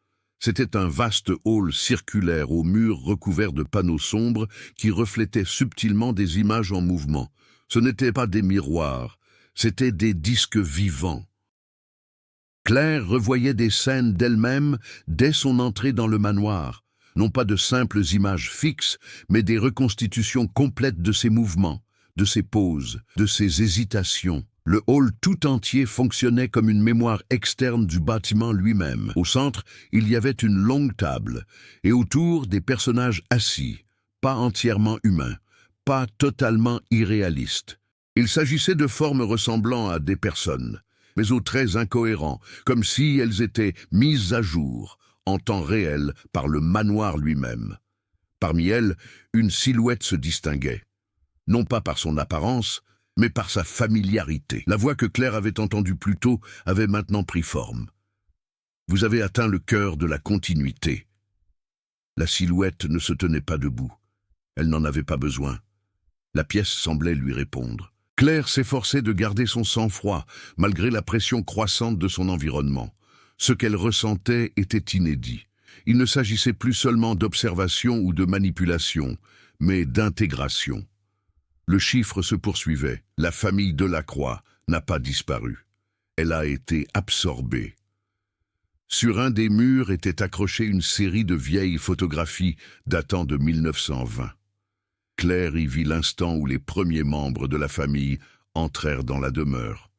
C'était un vaste hall circulaire aux murs recouverts de panneaux sombres qui reflétaient subtilement des images en mouvement. Ce n'étaient pas des miroirs, c'étaient des disques vivants. Claire revoyait des scènes d'elle-même dès son entrée dans le manoir, non pas de simples images fixes, mais des reconstitutions complètes de ses mouvements, de ses poses, de ses hésitations. Le hall tout entier fonctionnait comme une mémoire externe du bâtiment lui-même. Au centre, il y avait une longue table, et autour des personnages assis, pas entièrement humains, pas totalement irréalistes. Il s'agissait de formes ressemblant à des personnes, mais aux traits incohérents, comme si elles étaient mises à jour, en temps réel, par le manoir lui-même. Parmi elles, une silhouette se distinguait, non pas par son apparence, mais par sa familiarité. La voix que Claire avait entendue plus tôt avait maintenant pris forme. « Vous avez atteint le cœur de la continuité. » La silhouette ne se tenait pas debout. Elle n'en avait pas besoin. La pièce semblait lui répondre. Claire s'efforçait de garder son sang-froid, malgré la pression croissante de son environnement. Ce qu'elle ressentait était inédit. Il ne s'agissait plus seulement d'observation ou de manipulation, mais d'intégration. Le chiffre se poursuivait. La famille Delacroix n'a pas disparu. Elle a été absorbée. Sur un des murs était accrochée une série de vieilles photographies datant de 1920. Claire y vit l'instant où les premiers membres de la famille entrèrent dans la demeure.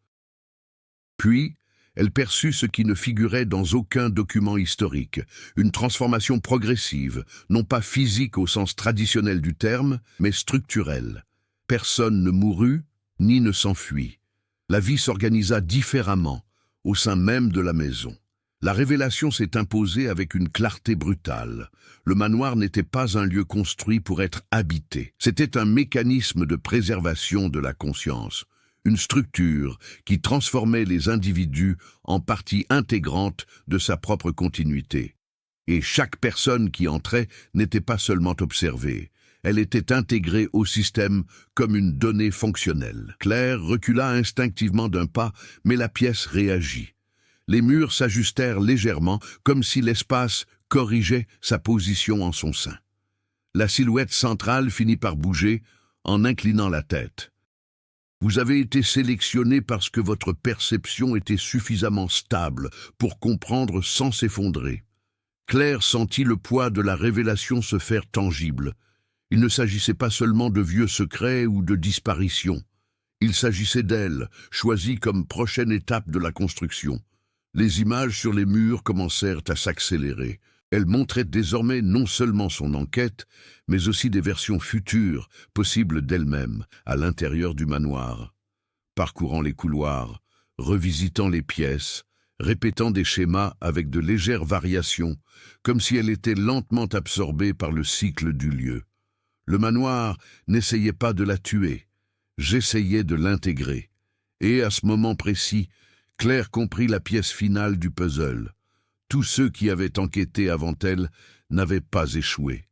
Puis, elle perçut ce qui ne figurait dans aucun document historique, une transformation progressive, non pas physique au sens traditionnel du terme, mais structurelle. Personne ne mourut, ni ne s'enfuit. La vie s'organisa différemment, au sein même de la maison. La révélation s'est imposée avec une clarté brutale. Le manoir n'était pas un lieu construit pour être habité. C'était un mécanisme de préservation de la conscience, une structure qui transformait les individus en partie intégrante de sa propre continuité. Et chaque personne qui entrait n'était pas seulement observée. Elle était intégrée au système comme une donnée fonctionnelle. Claire recula instinctivement d'un pas, mais la pièce réagit. Les murs s'ajustèrent légèrement, comme si l'espace corrigeait sa position en son sein. La silhouette centrale finit par bouger en inclinant la tête. Vous avez été sélectionné parce que votre perception était suffisamment stable pour comprendre sans s'effondrer. Claire sentit le poids de la révélation se faire tangible. Il ne s'agissait pas seulement de vieux secrets ou de disparitions. Il s'agissait d'elle, choisie comme prochaine étape de la construction. Les images sur les murs commencèrent à s'accélérer. Elle montrait désormais non seulement son enquête, mais aussi des versions futures, possibles d'elle-même, à l'intérieur du manoir. Parcourant les couloirs, revisitant les pièces, répétant des schémas avec de légères variations, comme si elle était lentement absorbée par le cycle du lieu. Le manoir n'essayait pas de la tuer, j'essayais de l'intégrer. Et à ce moment précis, Claire comprit la pièce finale du puzzle. Tous ceux qui avaient enquêté avant elle n'avaient pas échoué.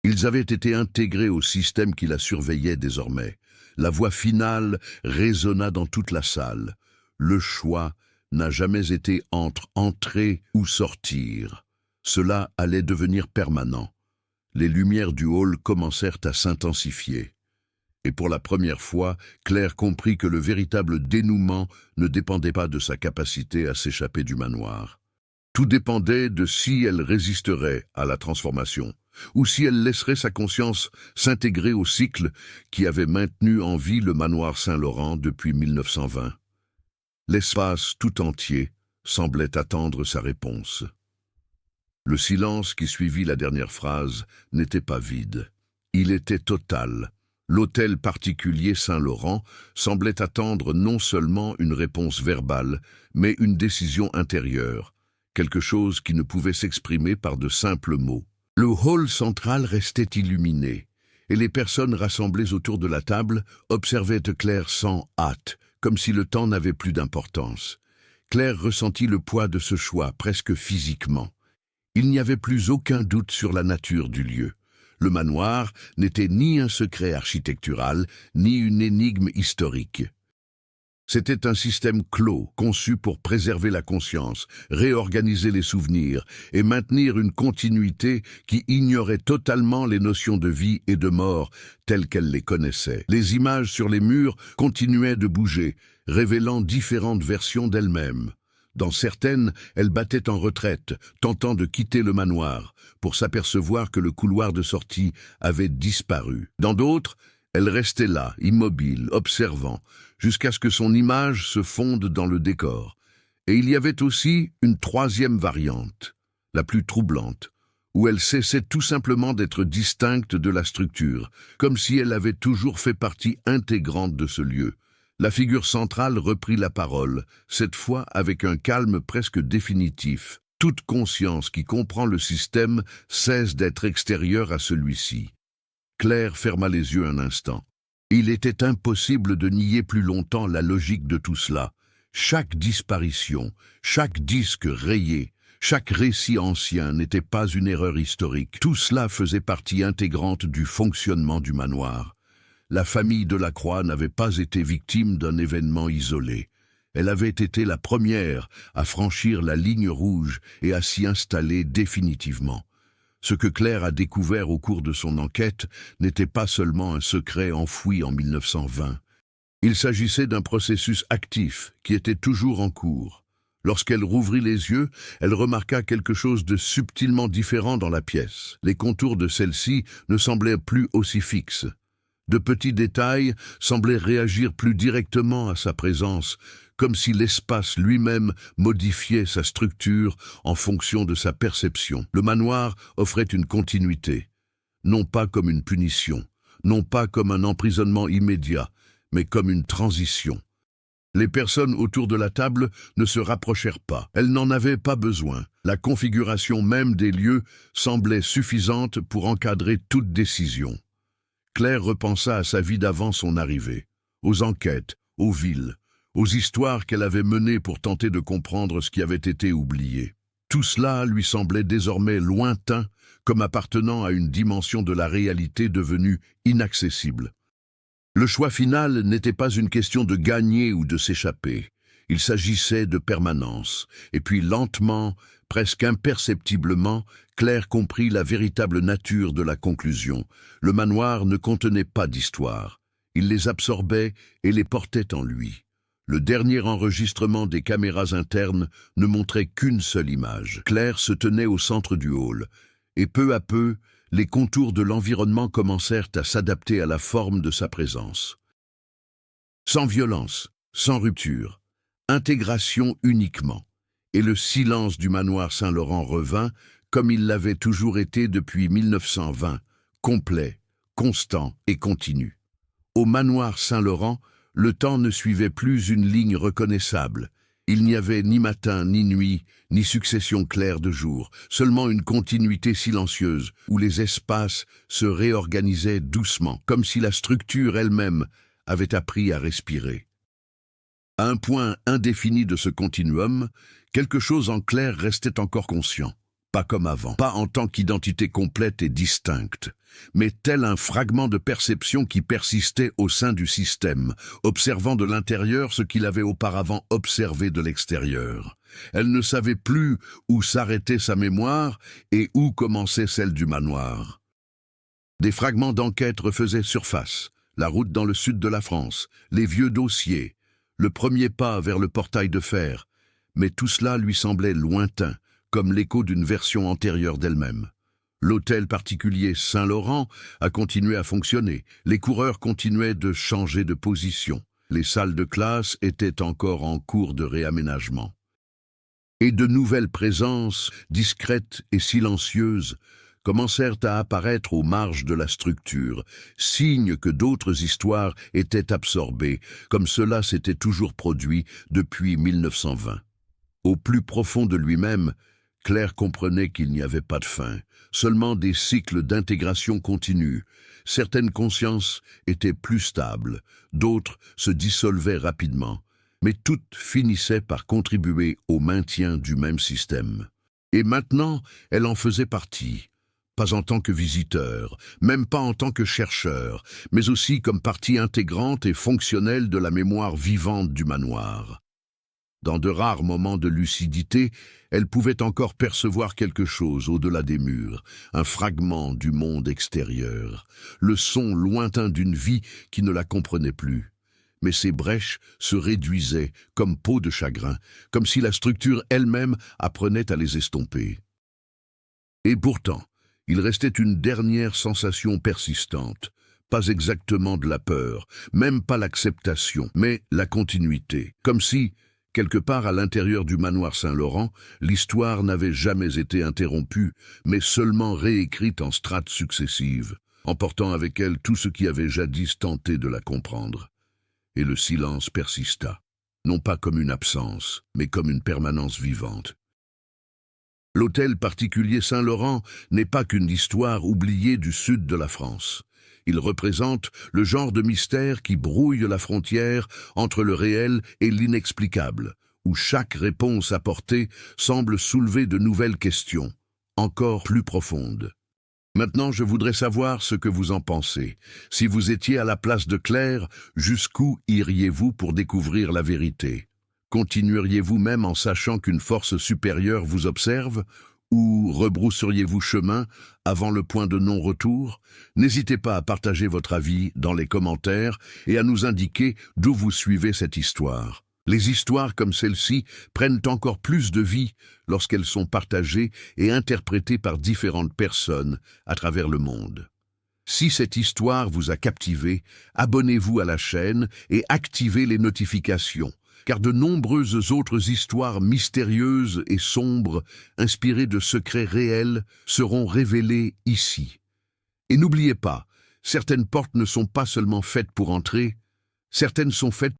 Ils avaient été intégrés au système qui la surveillait désormais. La voix finale résonna dans toute la salle. Le choix n'a jamais été entre entrer ou sortir. Cela allait devenir permanent. Les lumières du hall commencèrent à s'intensifier. Et pour la première fois, Claire comprit que le véritable dénouement ne dépendait pas de sa capacité à s'échapper du manoir. Tout dépendait de si elle résisterait à la transformation, ou si elle laisserait sa conscience s'intégrer au cycle qui avait maintenu en vie le manoir Saint-Laurent depuis 1920. L'espace tout entier semblait attendre sa réponse. Le silence qui suivit la dernière phrase n'était pas vide. Il était total. L'hôtel particulier Saint-Laurent semblait attendre non seulement une réponse verbale, mais une décision intérieure, quelque chose qui ne pouvait s'exprimer par de simples mots. Le hall central restait illuminé, et les personnes rassemblées autour de la table observaient Claire sans hâte, comme si le temps n'avait plus d'importance. Claire ressentit le poids de ce choix, presque physiquement. Il n'y avait plus aucun doute sur la nature du lieu. Le manoir n'était ni un secret architectural, ni une énigme historique. C'était un système clos, conçu pour préserver la conscience, réorganiser les souvenirs et maintenir une continuité qui ignorait totalement les notions de vie et de mort telles qu'elles les connaissaient. Les images sur les murs continuaient de bouger, révélant différentes versions d'elles-mêmes. Dans certaines, elles battaient en retraite, tentant de quitter le manoir, pour s'apercevoir que le couloir de sortie avait disparu. Dans d'autres, elle restait là, immobile, observant, jusqu'à ce que son image se fonde dans le décor. Et il y avait aussi une troisième variante, la plus troublante, où elle cessait tout simplement d'être distincte de la structure, comme si elle avait toujours fait partie intégrante de ce lieu. La figure centrale reprit la parole, cette fois avec un calme presque définitif. Toute conscience qui comprend le système cesse d'être extérieure à celui-ci. Claire ferma les yeux un instant. Il était impossible de nier plus longtemps la logique de tout cela. Chaque disparition, chaque disque rayé, chaque récit ancien n'était pas une erreur historique. Tout cela faisait partie intégrante du fonctionnement du manoir. La famille Delacroix n'avait pas été victime d'un événement isolé. Elle avait été la première à franchir la ligne rouge et à s'y installer définitivement. Ce que Claire a découvert au cours de son enquête n'était pas seulement un secret enfoui en 1920. Il s'agissait d'un processus actif qui était toujours en cours. Lorsqu'elle rouvrit les yeux, elle remarqua quelque chose de subtilement différent dans la pièce. Les contours de celle-ci ne semblaient plus aussi fixes. De petits détails semblaient réagir plus directement à sa présence, comme si l'espace lui-même modifiait sa structure en fonction de sa perception. Le manoir offrait une continuité, non pas comme une punition, non pas comme un emprisonnement immédiat, mais comme une transition. Les personnes autour de la table ne se rapprochèrent pas. Elles n'en avaient pas besoin. La configuration même des lieux semblait suffisante pour encadrer toute décision. Claire repensa à sa vie d'avant son arrivée, aux enquêtes, aux villes, aux histoires qu'elle avait menées pour tenter de comprendre ce qui avait été oublié. Tout cela lui semblait désormais lointain, comme appartenant à une dimension de la réalité devenue inaccessible. Le choix final n'était pas une question de gagner ou de s'échapper. Il s'agissait de permanence. Et puis lentement, presque imperceptiblement, Claire comprit la véritable nature de la conclusion. Le manoir ne contenait pas d'histoire. Il les absorbait et les portait en lui. Le dernier enregistrement des caméras internes ne montrait qu'une seule image. Claire se tenait au centre du hall, et peu à peu, les contours de l'environnement commencèrent à s'adapter à la forme de sa présence. Sans violence, sans rupture, intégration uniquement, et le silence du manoir Saint-Laurent revint comme il l'avait toujours été depuis 1920, complet, constant et continu. Au manoir Saint-Laurent, le temps ne suivait plus une ligne reconnaissable. Il n'y avait ni matin, ni nuit, ni succession claire de jour, seulement une continuité silencieuse où les espaces se réorganisaient doucement, comme si la structure elle-même avait appris à respirer. À un point indéfini de ce continuum, quelque chose en Claire restait encore conscient. Pas comme avant, pas en tant qu'identité complète et distincte, mais tel un fragment de perception qui persistait au sein du système, observant de l'intérieur ce qu'il avait auparavant observé de l'extérieur. Elle ne savait plus où s'arrêtait sa mémoire et où commençait celle du manoir. Des fragments d'enquête refaisaient surface, la route dans le sud de la France, les vieux dossiers, le premier pas vers le portail de fer, mais tout cela lui semblait lointain, comme l'écho d'une version antérieure d'elle-même. L'hôtel particulier Saint-Laurent a continué à fonctionner, les coureurs continuaient de changer de position, les salles de classe étaient encore en cours de réaménagement. Et de nouvelles présences, discrètes et silencieuses, commencèrent à apparaître aux marges de la structure, signe que d'autres histoires étaient absorbées, comme cela s'était toujours produit depuis 1920. Au plus profond de lui-même, Claire comprenait qu'il n'y avait pas de fin, seulement des cycles d'intégration continue. Certaines consciences étaient plus stables, d'autres se dissolvaient rapidement, mais toutes finissaient par contribuer au maintien du même système. Et maintenant, elle en faisait partie. Pas en tant que visiteur, même pas en tant que chercheur, mais aussi comme partie intégrante et fonctionnelle de la mémoire vivante du manoir. Dans de rares moments de lucidité, elle pouvait encore percevoir quelque chose au-delà des murs, un fragment du monde extérieur, le son lointain d'une vie qui ne la comprenait plus. Mais ces brèches se réduisaient comme peau de chagrin, comme si la structure elle-même apprenait à les estomper. Et pourtant, il restait une dernière sensation persistante, pas exactement de la peur, même pas l'acceptation, mais la continuité, comme si, quelque part à l'intérieur du manoir Saint-Laurent, l'histoire n'avait jamais été interrompue, mais seulement réécrite en strates successives, emportant avec elle tout ce qui avait jadis tenté de la comprendre. Et le silence persista, non pas comme une absence, mais comme une permanence vivante. L'hôtel particulier Saint-Laurent n'est pas qu'une histoire oubliée du sud de la France. Il représente le genre de mystère qui brouille la frontière entre le réel et l'inexplicable, où chaque réponse apportée semble soulever de nouvelles questions, encore plus profondes. Maintenant, je voudrais savoir ce que vous en pensez. Si vous étiez à la place de Claire, jusqu'où iriez-vous pour découvrir la vérité ? Continueriez-vous même en sachant qu'une force supérieure vous observe ? Ou rebrousseriez-vous chemin avant le point de non-retour? N'hésitez pas à partager votre avis dans les commentaires et à nous indiquer d'où vous suivez cette histoire. Les histoires comme celle-ci prennent encore plus de vie lorsqu'elles sont partagées et interprétées par différentes personnes à travers le monde. Si cette histoire vous a captivé, abonnez-vous à la chaîne et activez les notifications, car de nombreuses autres histoires mystérieuses et sombres, inspirées de secrets réels, seront révélées ici. Et n'oubliez pas, certaines portes ne sont pas seulement faites pour entrer, certaines sont faites